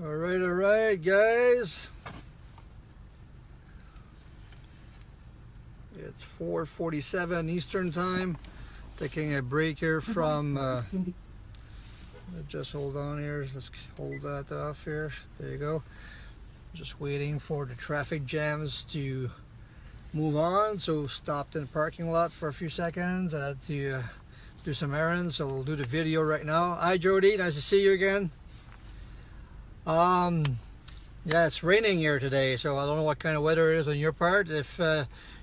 All right, guys. It's 4:47 Eastern Time. Taking a break here from. Just hold on here. Let's hold that off here. There you go. Just waiting for the traffic jams to move on. So stopped in the parking lot for a few seconds. I had to do some errands. So we'll do the video right now. Hi, Jody. Nice to see you again. Yeah, it's raining here today, so I don't know what kind of weather it is on your part. If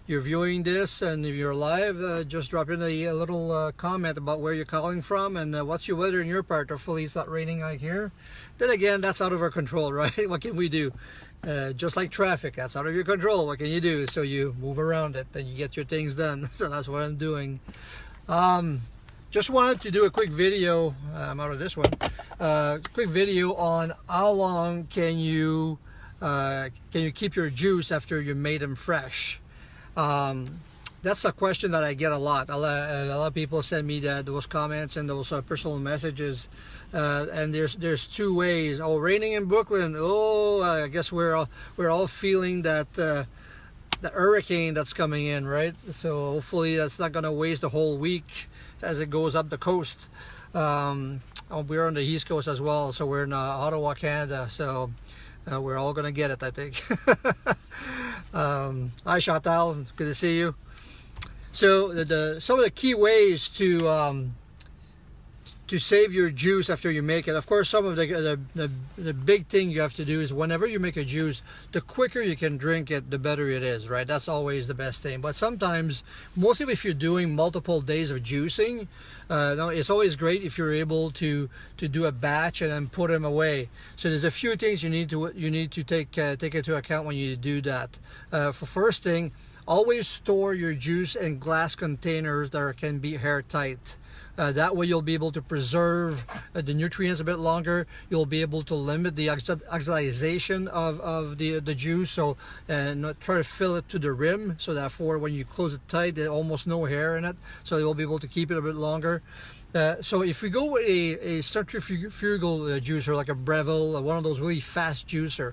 you're viewing this and if you're live, just drop in a little comment about where you're calling from and what's your weather in your part. Hopefully it's not raining like here. Then again, that's out of our control, right? What can we do? Just like traffic, that's out of your control. What can you do? So you move around it and you get your things done. So that's what I'm doing. Just wanted to do a quick video. I'm out of this one. Quick video on how long can you keep your juice after you made them fresh. That's a question that I get a lot. A lot of people send me those comments and those personal messages. And there's two ways. Oh, raining in Brooklyn. Oh, I guess we're all feeling that the hurricane that's coming in, right? So hopefully that's not gonna waste the whole week as it goes up the coast. We're on the East Coast as well, so we're in Ottawa, Canada, so we're all gonna get it, I think. Hi Chantal, good to see you. So some of the key ways to save your juice after you make it. Of course, some of the big thing you have to do is whenever you make a juice, the quicker you can drink it, the better it is, right? That's always the best thing. But sometimes, mostly if you're doing multiple days of juicing, it's always great if you're able to do a batch and then put them away. So there's a few things you need to take into account when you do that. For first thing, always store your juice in glass containers that can be airtight. That way you'll be able to preserve the nutrients a bit longer. You'll be able to limit the oxidization of the juice, so and not try to fill it to the rim, so therefore when you close it tight there's almost no air in it, so you'll be able to keep it a bit longer. So if we go with a centrifugal juicer like a Breville, one of those really fast juicer,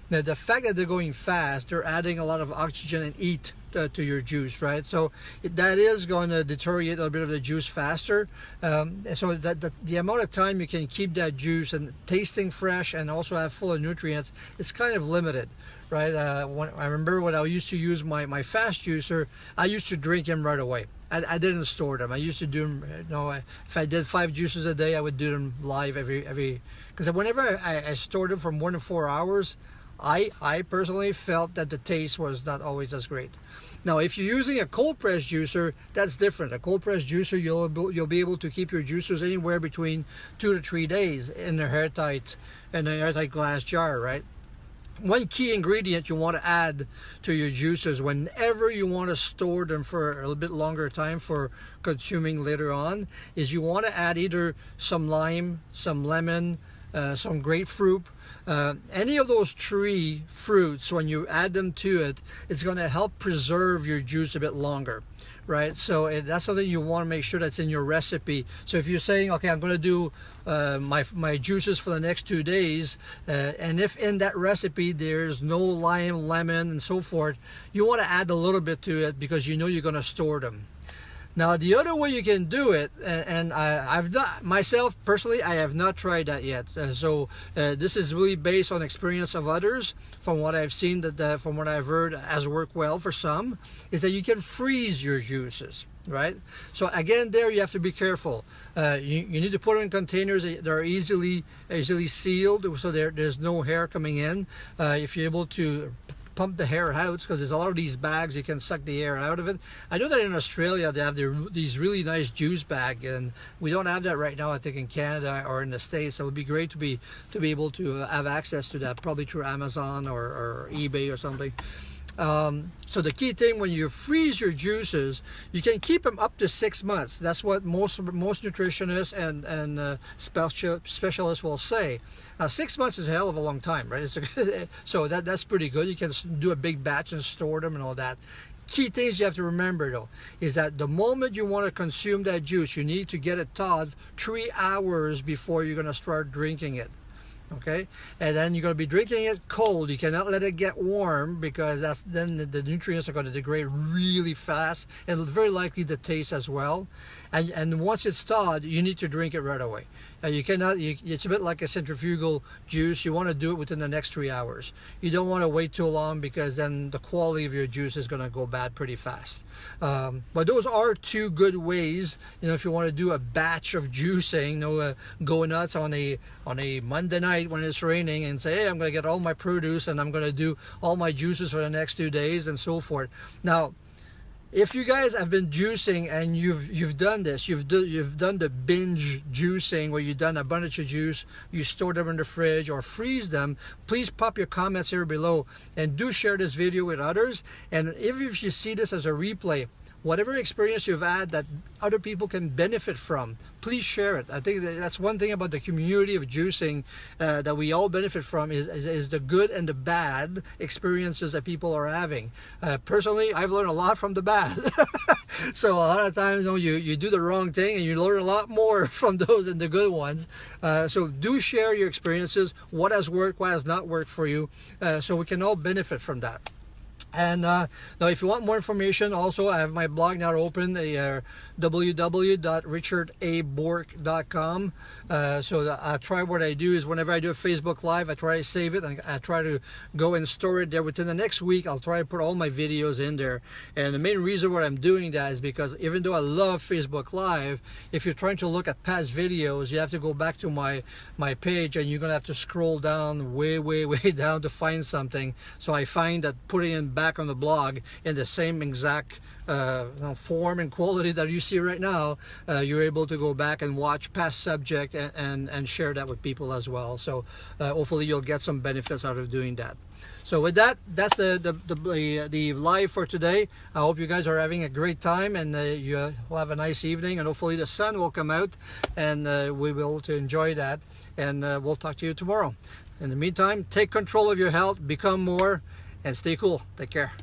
now the fact that they're going fast, they're adding a lot of oxygen and heat to your juice, right? So that is going to deteriorate a little bit of the juice faster. So that the amount of time you can keep that juice and tasting fresh and also have full of nutrients, it's kind of limited, right? I remember when I used to use my fast juicer, I used to drink them right away. I didn't store them. I used to do them, if I did 5 juices a day, I would do them live every because whenever I stored them for more than 4 hours, I personally felt that the taste was not always as great. Now, if you're using a cold press juicer, that's different. A cold press juicer, you'll be able to keep your juicers anywhere between 2 to 3 days in an airtight glass jar, right? One key ingredient you want to add to your juices whenever you want to store them for a little bit longer time for consuming later on is you want to add either some lime, some lemon, some grapefruit. Any of those 3 fruits, when you add them to it, it's going to help preserve your juice a bit longer, right? So that's something you want to make sure that's in your recipe. So if you're saying, okay, I'm going to do my juices for the next 2 days, and if in that recipe there's no lime, lemon, and so forth, you want to add a little bit to it because you know you're going to store them. Now, the other way you can do it, and I've not, myself personally, I have not tried that yet. So this is really based on experience of others. From what I've seen, from what I've heard has worked well for some, is that you can freeze your juices, right? So again, there you have to be careful. You need to put them in containers that are easily sealed, so there's no air coming in. If you're able to pump the air out, because there's a lot of these bags you can suck the air out of it. I know that in Australia they have these really nice juice bags, and we don't have that right now, I think, in Canada or in the States. So it would be great to be able to have access to that, probably through Amazon or eBay or something. So the key thing when you freeze your juices, you can keep them up to 6 months. That's what most nutritionists and specialists will say. 6 months is a hell of a long time, right? So that's pretty good. You can do a big batch and store them and all that. Key things you have to remember though is that the moment you want to consume that juice, you need to get it thawed 3 hours before you're going to start drinking it. okay? And then you're going to be drinking it cold. You cannot let it get warm, because then the nutrients are going to degrade really fast, and very likely the taste as well. And once it's thawed, you need to drink it right away. You cannot. It's a bit like a centrifugal juice. You want to do it within the next 3 hours. You don't want to wait too long, because then the quality of your juice is going to go bad pretty fast. But those are two good ways. If you want to do a batch of juicing, go nuts on a Monday night when it's raining, and say, hey, I'm going to get all my produce and I'm going to do all my juices for the next 2 days and so forth. Now, if you guys have been juicing and you've done this, you've done the binge juicing, where you've done a bunch of juice, you store them in the fridge or freeze them, please pop your comments here below, and do share this video with others. And if you see this as a replay, whatever experience you've had that other people can benefit from, please share it. I think that's one thing about the community of juicing that we all benefit from, is the good and the bad experiences that people are having. Personally, I've learned a lot from the bad. So a lot of times, you do the wrong thing and you learn a lot more from those than the good ones. So do share your experiences, what has worked, what has not worked for you, so we can all benefit from that. And now, if you want more information, also I have my blog now open, www.richardabork.com. So I try, what I do is, whenever I do a Facebook Live, I try to save it, and I try to go and store it there. Within the next week, I'll try to put all my videos in there. And the main reason why I'm doing that is because, even though I love Facebook Live, if you're trying to look at past videos, you have to go back to my page, and you're gonna have to scroll down way down to find something. So I find that putting it back on the blog in the same exact form and quality that you see right now, you're able to go back and watch past subject and share that with people as well. So hopefully you'll get some benefits out of doing that. So with that, that's the live for today. I hope you guys are having a great time, and you will have a nice evening, and hopefully the sun will come out, and we will to enjoy that. And we'll talk to you tomorrow. In the meantime, take control of your health, become more, and stay cool. Take care.